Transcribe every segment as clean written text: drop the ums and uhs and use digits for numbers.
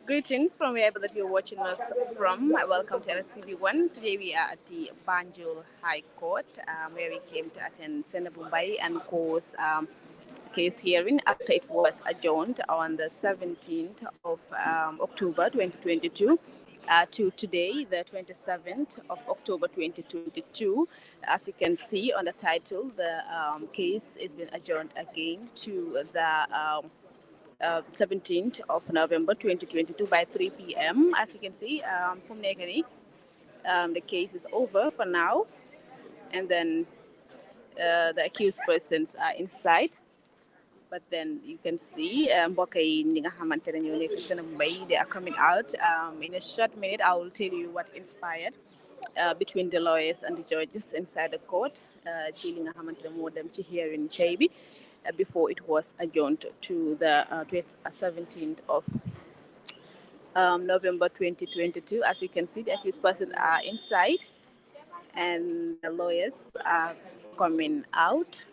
Greetings from wherever that you're watching us from. Welcome to LSTV1. Today we are at the Banjul High Court, where we came to attend Sainabou Mbaye and cause case hearing after it was adjourned on the 17th of October 2022 to today, the 27th of October 2022. As you can see on the title, the case is been adjourned again to the 17th of November 2022 by 3 p.m. As you can see, from Negani, the case is over for now, and then the accused persons are inside. But then you can see mbokk yi ñi nga xamante ne ñoo nekk Sainabou Mbaye, they are coming out. In a short minute, I will tell you what inspired between the lawyers and the judges inside the court ci li nga xamante ne moo dem ci hearing tey bi before it was adjourned to the 17th of November 2022. As you can see, the accused persons are inside and the lawyers are coming out.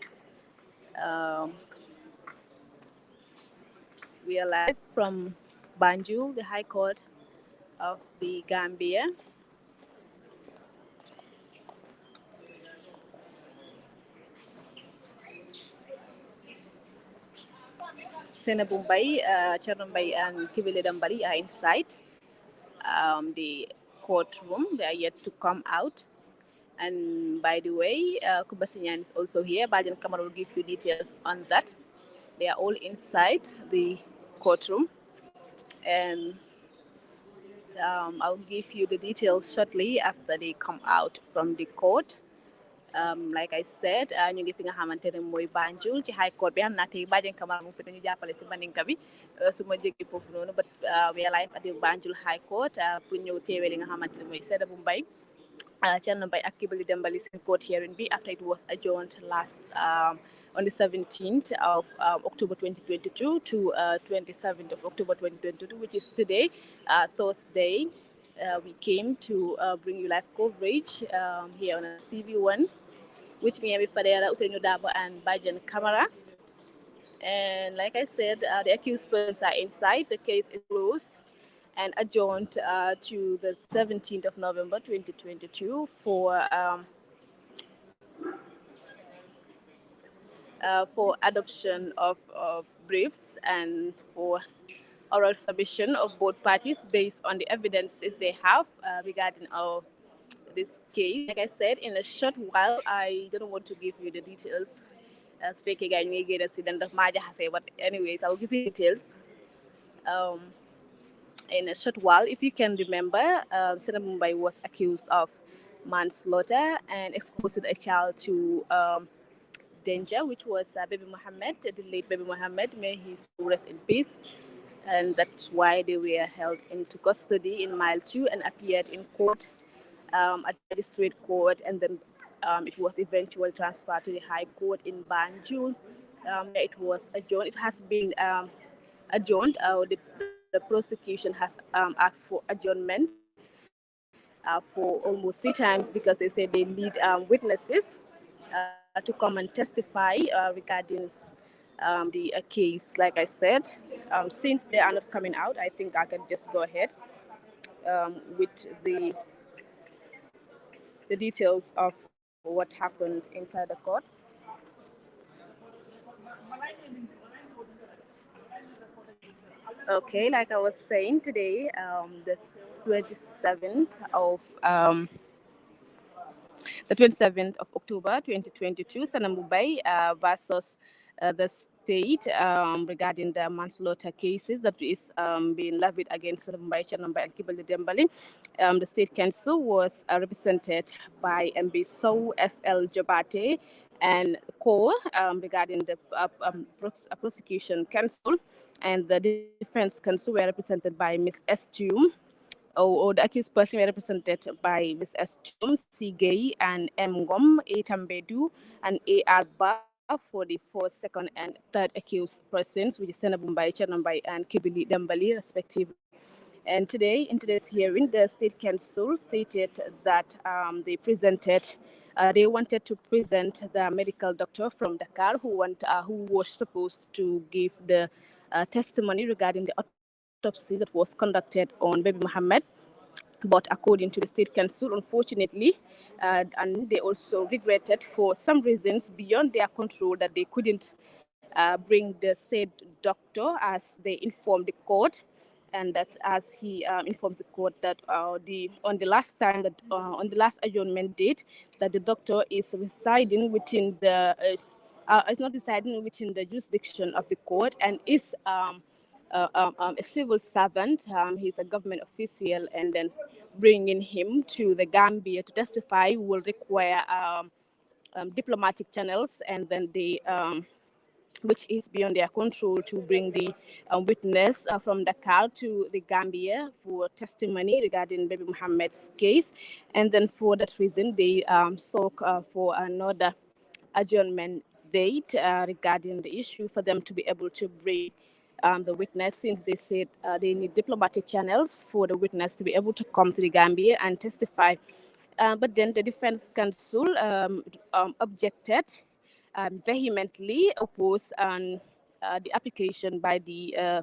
Um, we are live from Banjul, the High Court of the Gambia. Sainabou Mbaye, Thierno Mbaye and Kibile Dambali are inside the courtroom. They are yet to come out. And by the way, Kubasinyan is also here. Bajan Kamara will give you details on that. They are all inside the courtroom. And I'll give you the details shortly after they come out from the court. Like I said, ñu ngi fi nga xamante ne mooy Banjul ci High Court bi xam naa tey Bajan Kamara mu fi dañu jàppale si Mandinka bi su ma jógee foofu noonu, but we are live at the Banjul High Court pour ñëw teewee li nga xamante ne mooy Sainabou Mbaye, Thierno Mbaye ak Kibali Dembali seen court hearing bi after it was adjourned last on the 17th of October 2022 to 27th of October 2022, which is today, Thursday. We came to bring you live coverage here on TV1, which me and Fadera Usainu Dabo and Bajan Kamara. And like I said, the accused persons are inside. The case is closed and adjourned to the 17th of November 2022 for adoption of briefs and for oral submission of both parties based on the evidences they have regarding this case. Like I said, in a short while, I don't want to give you the details. Speaking, I may get a accident of Maja Hase, but anyways, I'll give you details. In a short while, if you can remember, Sainabou Mbaye was accused of manslaughter and exposing a child to danger, which was baby Mohammed, the late baby Mohammed. May he rest in peace. And that's why they were held into custody in Mile 2 and appeared in court at the magistrate court, and then it was eventually transferred to the High Court in Banjul. It was adjourned. It has been adjourned. The prosecution has asked for adjournment for almost 3 times because they said they need witnesses to come and testify regarding the case. Like I said, since they are not coming out, I think I can just go ahead with the details of what happened inside the court. Okay, like I was saying today, the 27th of October 2022, Sainabou Mbaye versus the state regarding the manslaughter cases that is being levied against Sainabou Mbaye, Thierno Mbaye, and Kibali Dembali. The state council was represented by MB Sow, SL Jabate, and Co regarding the prosecution counsel, and the defense counsel were represented by Ms. S. Tum, or the accused person were represented by Ms. S. Tum, C. Gay, and M. Gom, A. Tambedu, and A. Arba for the first, second, and third accused persons, which is Sainabou Mbaye, Thierno Mbaye, and Kibali Dembali, respectively. And today, in today's hearing, the State Council stated that they wanted to present the medical doctor from Dakar who was supposed to give the testimony regarding the autopsy autopsy that was conducted on Baby Mohammed. But according to the State Council, unfortunately, and they also regretted for some reasons beyond their control that they couldn't bring the said doctor, as they informed the court, and that as he informed the court that on the last time that on the last adjournment date that the doctor is residing within the is not residing within the jurisdiction of the court and is a civil servant. He's a government official, and then bringing him to the Gambia to testify will require diplomatic channels, and then which is beyond their control, to bring the witness from Dakar to the Gambia for testimony regarding Baby Mohammed's case. And then for that reason, they sought for another adjournment date regarding the issue for them to be able to bring the witness, since they said they need diplomatic channels for the witness to be able to come to the Gambia and testify. But then the defense counsel objected, vehemently opposed the application by the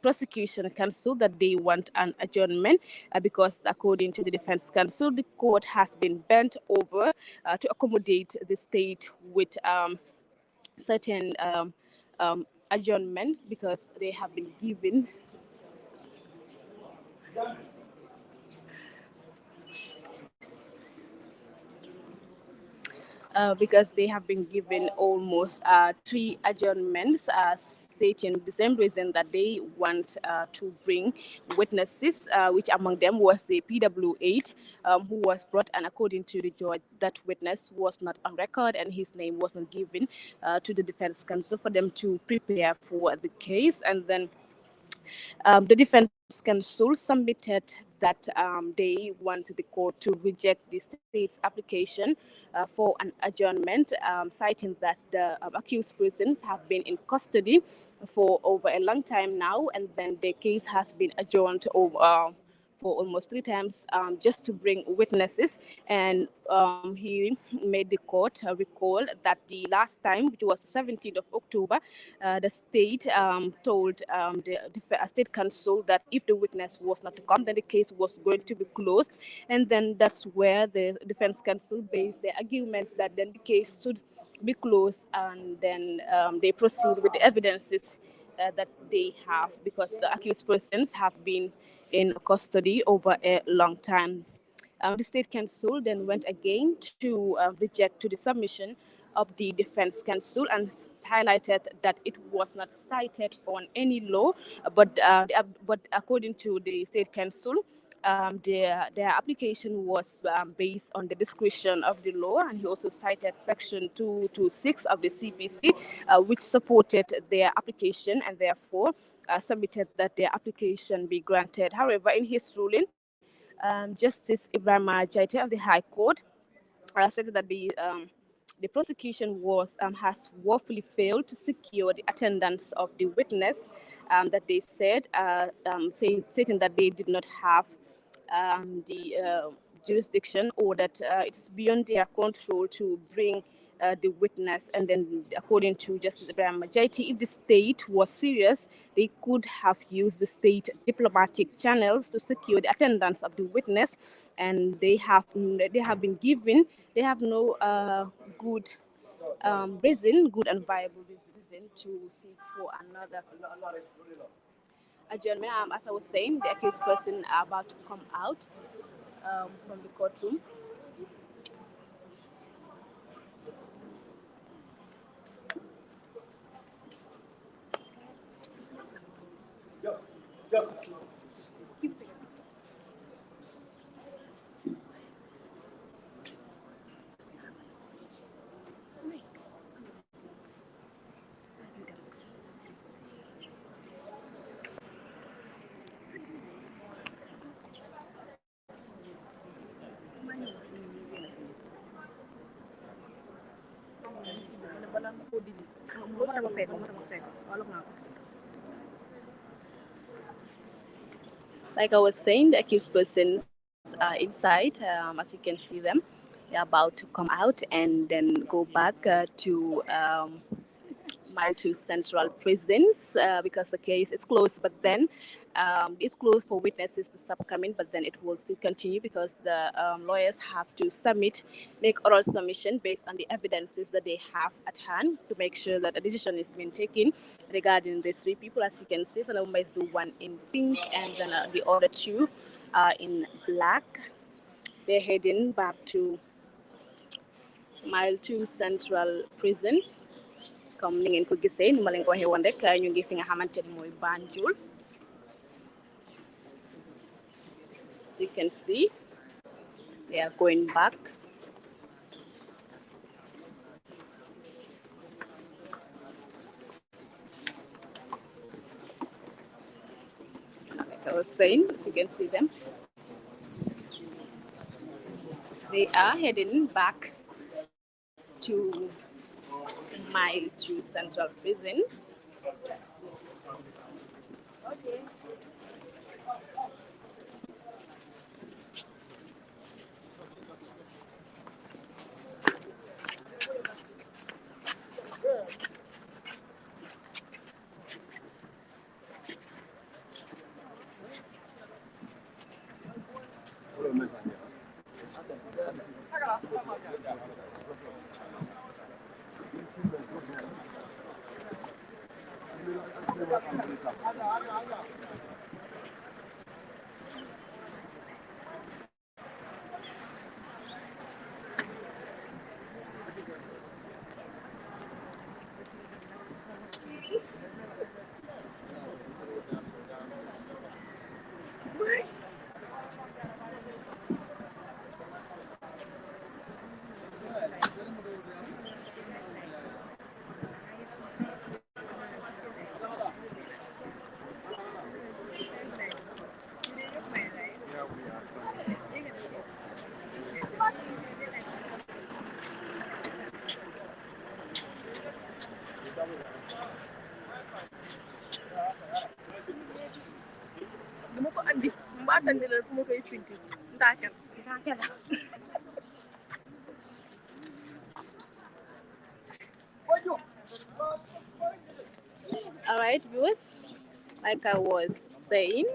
prosecution counsel that they want an adjournment because according to the defense counsel, the court has been bent over to accommodate the state with certain adjournments because they have been given almost three adjournments, stating the same reason that they want to bring witnesses, which among them was the PW8, who was brought, and according to the judge, that witness was not on record and his name was not given to the defense counsel for them to prepare for the case. And then the defense counsel submitted that they want the court to reject the state's application for an adjournment, citing that the accused persons have been in custody for over a long time now, and then the case has been adjourned for almost three times just to bring witnesses. And he made the court recall that the last time, which was the 17th of October, the state told the state council that if the witness was not to come, then the case was going to be closed. And then that's where the defense counsel based their arguments that then the case should be closed, and then they proceed with the evidences that they have, because the accused persons have been in custody over a long time. The state council then went again to reject to the submission of the defense counsel and highlighted that it was not cited on any law, but according to the state council, their application was based on the discretion of the law, and he also cited section 226 of the CPC, which supported their application, and therefore submitted that their application be granted. However, in his ruling, Justice Ibrahim Jaite of the High Court said that the prosecution has woefully failed to secure the attendance of the witness, that they said, stating that they did not have the jurisdiction, or that it is beyond their control to bring the witness. And then, according to Justice Ibrahim Majaiti, if the state was serious, they could have used the state diplomatic channels to secure the attendance of the witness, and they have no good good and viable reason to seek for another adjournment. As I was saying, the accused person are about to come out from the courtroom. Like I was saying, the accused persons are inside. As you can see them, they're about to come out and then go back to Mile 2 Central Prisons because the case is closed, but then it's closed for witnesses to stop coming, but then it will still continue because the lawyers have to make oral submission based on the evidences that they have at hand to make sure that a decision is being taken regarding these three people. As you can see, Sainabou Mbaye is the one in pink, and then the other two are in black. They're heading back to Mile 2 Central Prisons. Comme ni ngeen ko gisee ni ma leen ko waxee woon rek ñu ngi fi nga xamante ni mooy Banjul. As you can see, they are going back. Like I was saying, as you can see them, they are heading back to Mile 2 Central Prisons. Okay. All right, viewers, like I was saying,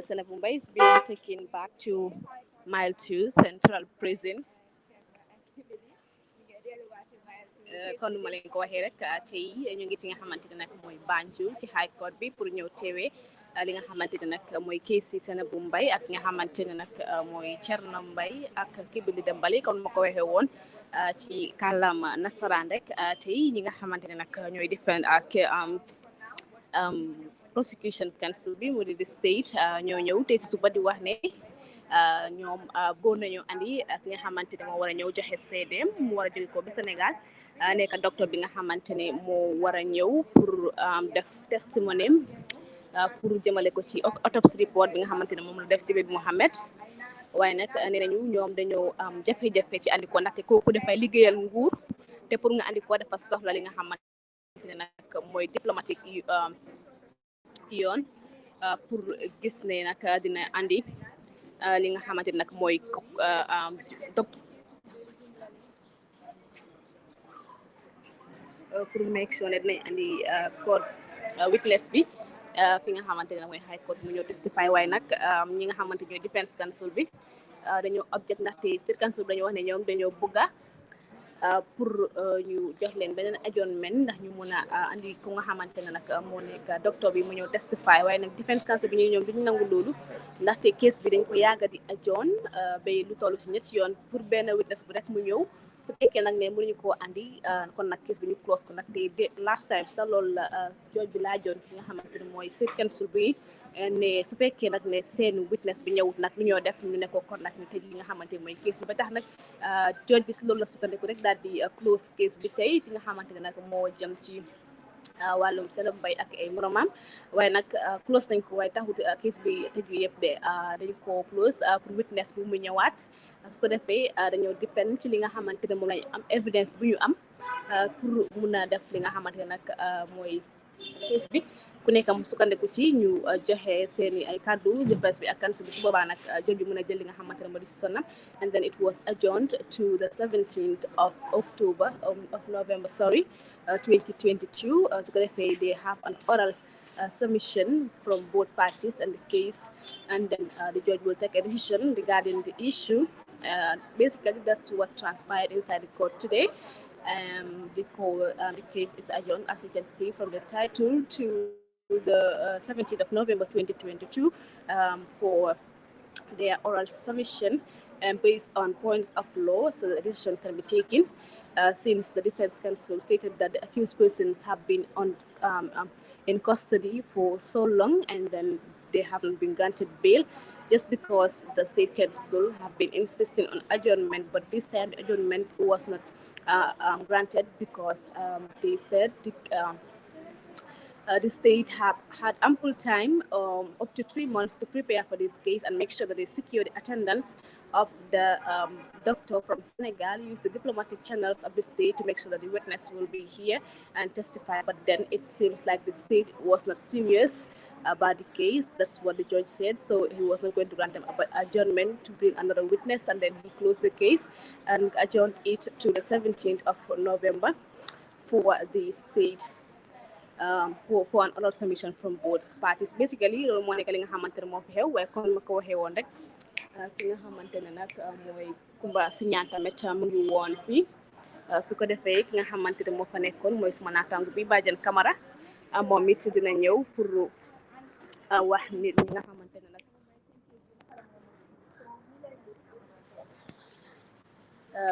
Sainabou Mbaye is being taken back to Mile 2 Central Prisons. Kon nu ma leen ko waxee rek tey ñu ngi fi nga xamante ne nag mooy Banjul ci High Court bi pour ñëw teewee li nga xamante ne nag mooy case si Sainabou Mbaye ak nga xamante ne nag mooy Thierno Mbaye ak Kibili Dembali kon ma ko waxee woon ci kàllaama nasaraan rek tey ñi nga xamante ne nag ñooy defend ak prosecution council bi mu di state ñoo ñëw tey si suba di wax ne ñoom góor nañu andi ak nga xamante ne moo war a ñëw joxe seedeem mu war a jóge ko ba Sénégal nekk docteur bi nga xamante ne moo war a ñëw pour def testimony pour jëmale ko ci autopsy report bi nga xamante ne moom la def ci Baby Mohamed waaye nag nee nañu ñoom dañoo am jafe-jafe ci andi ko ndaxte kooku dafay liggéeyal nguur te pour nga andi ko dafa soxla li nga xamante ne nag mooy diplomatique yoon pour gis ne nag dina andi li nga xamante ne nag mooy pour make sure ne dinañ andi code witness bi fi nga xamante ne mooy high court mu ñëw testify waaye nag ñi nga xamante ñooy defense counsel bi dañoo object ndaxte state counsel bi dañoo wax ne ñoom dañoo bëgga pour ñu jox leen beneen adjournment ndax ñu mun a andi ku nga xamante ne nag moo nekk docteur bi mu ñëw testify waaye nag defense counsel bi ñoom duñu nangu loolu ndaxte case bi dañ ko yàgga di adjourn ba lu toll ci ñetti yoon pour benn witness bu rek mu ñëw su fekkee nag ne mënuñu koo andi kon nag case bi ñu close ko nag te last time sax loolu la judge bi laajoon ki nga xamante ne mooy state counsel bi ne su fekkee nag ne seen witness bi ñëwut nag lu ñoo def ñu ne ko kon nag ñu tëj li nga xamante ne mooy case bi ba tax nag judge bi si loolu la sukkandiku rek daal di close case bi tey fi nga xamante ne nag moo jëm ci wàllum Sainabou Mbaye ak ay moromam waaye nag close nañ ko waaye taxut case bi tëj bi yëpp de dañ ko close pour witness bi mu ñëwaat su ko defee dañoo dépend ci li nga xamante ne moom lañ am evidence bu ñu am pour mun a def li nga xamante ne nag mooy case bi ku nekk mu sukkandiku ci ñu joxe seeni ay kàddu di presse bi ak council bi su boobaa nag jot bi mën a jël li nga xamante ne moo di sonam and then it was adjourned to the 17th of October of November 2022 su ko defee they have an oral submission from both parties and the case, and then the judge will take a decision regarding the issue. Basically, that's what transpired inside the court today. The case is adjourned, as you can see from the title, to the 17th of November 2022 for their oral submission based on points of law, so the decision can be taken. Since the defense counsel stated that the accused persons have been in custody for so long and then they haven't been granted bail, just because the state council have been insisting on adjournment, but this time the adjournment was not granted because they said the state have had ample time, up to 3 months, to prepare for this case and make sure that they secure the attendance of the doctor from Senegal, use the diplomatic channels of the state to make sure that the witness will be here and testify. But then it seems like the state was not serious about the case. That's what the judge said. So he was not going to grant them adjournment to bring another witness, and then he closed the case and adjourned it to the 17th of November for the state. For an oral submission from both parties. Basically loolu moo nekk li nga xamante ne moo fi xew waaye comme ma ko waxee woon rek ki nga xamante ne nag mooy Kumba Siñaan tamit mu ngi woon fii su ko defee ki nga xamante ne moo fa nekkoon mooy suma naataango bi Badiane Camara moom it dina ñëw pour wax nit ñi nga xamante ne nag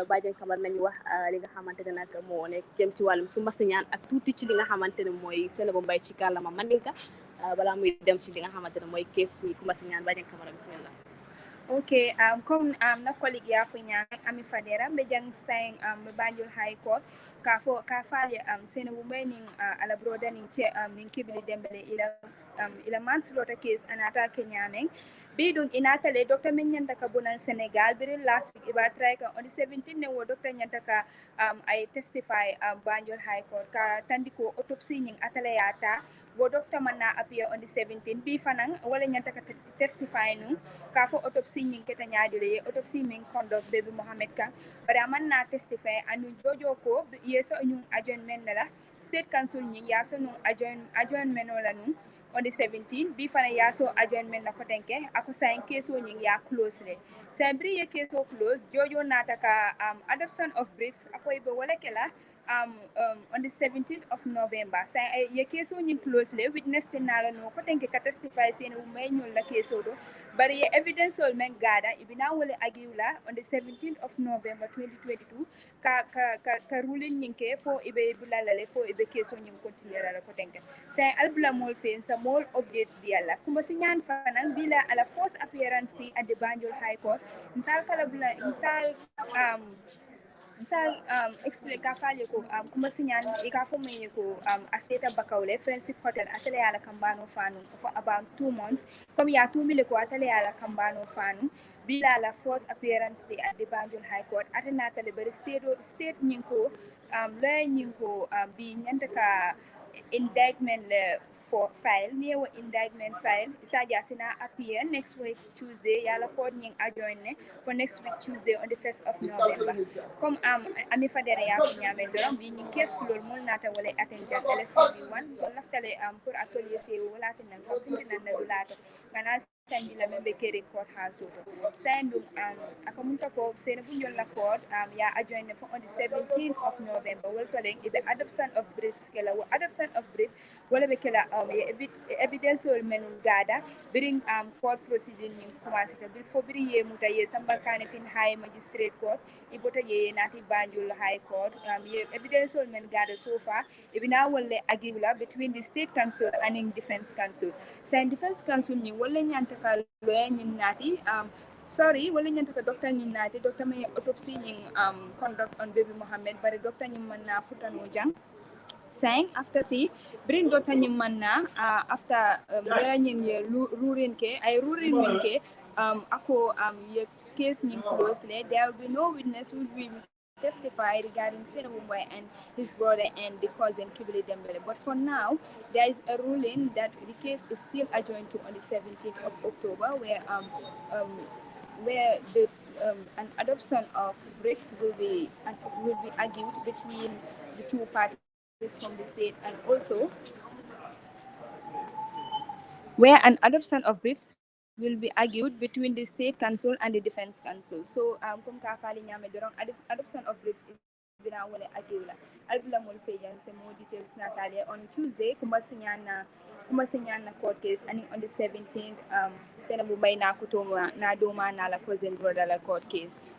Badiane Camara nañu wax li nga xamante ne nag moo nekk jëm ci wàllum Kumba Siñaan ak tuuti ci li nga xamante ne mooy Sainabou Mbaye ci kàllaama Mandinka balaa muy dem ci li nga xamante ne mooy kees yi Kumba Siñaan. Badiane Camara bismillah. Okay, comme na colleague ya ko ñaan Ami Fadera be jang staying Banjul High Court ka fale Sainabou Mbaye ning ala broda ning che ning kibili dembele ila manslaughter case anata kenyameng bidun inatale doctor men nyanta ka bonan Senegal biri last week iba try ka on the 17 ne wo doctor nyanta ka I testify Banjul High Court ka tandiko autopsy ning atale yata wo doctor manna appear on the 17 bi fanang wala nyanta ka testify nu ka fo autopsy ning keta nyaadile autopsy min conduct baby Mohammed ka bara manna testify anu jojo ko yeso ñu adjournment la state council ñi yaso nu adjournment la nu on the 17 bi fana yaso adjournment na ko tenke ako sign case ñi ya close le sabri ye case close jojo nataka adoption of briefs akoy be wala kala on the 17th of November say ye case ñi close le witness tenala no ko tenke ka testify Sainabou Mbaye ñul la case do bari ye evidence ol men gada ibina wala agiwla on the 17th of November 2022 ka ruling ñinke fo ibe bulalale fo ibe case ñi continue la ko tenke say albula mol fen sa more updates diala Kumba Siñaan fanan bila ala first appearance at the Banjul High Court insal kala bula insal explain ka faje ko Kumba Siñaan ka fo may ko asteta bakawle friendship hotel atale ala kambano fanu for about 2 months comme ya 2 mille ko atale ala kambano fanu bila la first appearance at the Banjul High Court atana tale bari state ñinko lay ñinko bi ñanta ka indictment for file near indictment file isaja sina appear next week Tuesday yala court ñing adjourne for next week Tuesday on the 1st of November comme Ami Fadera ya ko ñame dorom bi ñing case lol mol nata wala attention LSTV1 ko laftale pour atelier c'est wala tan ko findina na dulato ganal tandi la membe kere court house Sainbou akamunta ko Sainabou ñol la court ya adjourne for on the 17th of November wel toleng ibe adoption of briefs kala adoption of brief wala be kala evidence ol menul gada bring court proceeding ni commencé ka bil fo biri ye muta ye sambal kane fin high magistrate court ibota ye nati Banjul High Court ye evidence ol men gada so far ibina wala agibla between the state council and in defense council say defense council ni wala nyanta ka lawyer ni nati sorry wala ñanta ko docteur ñi naati docteur may autopsy ñi conduct on baby Mohammed bari docteur ñi man na futano jang saying after see bring docteur ñi man na after lawyer ñi rurin ke ay rurin min ke ako ye case ñi close le there will be no witness will be testify regarding Sainabou Mbaye and his brother and the cousin Kibili Dembele. But for now, there is a ruling that the case is still adjourned to on the 17th of October, where an adoption of bricks will be argued between the two parties from the state, and also where an adoption of briefs will be argued between the state council and the defense council. So comme ka fali nyame dorong adoption of briefs ibina wala agila albula mol fejan se more details natalia on Tuesday kuma sinyan na court case and on the 17th Sainabou Mbaye na kutoma na doma na la cousin brother la court case.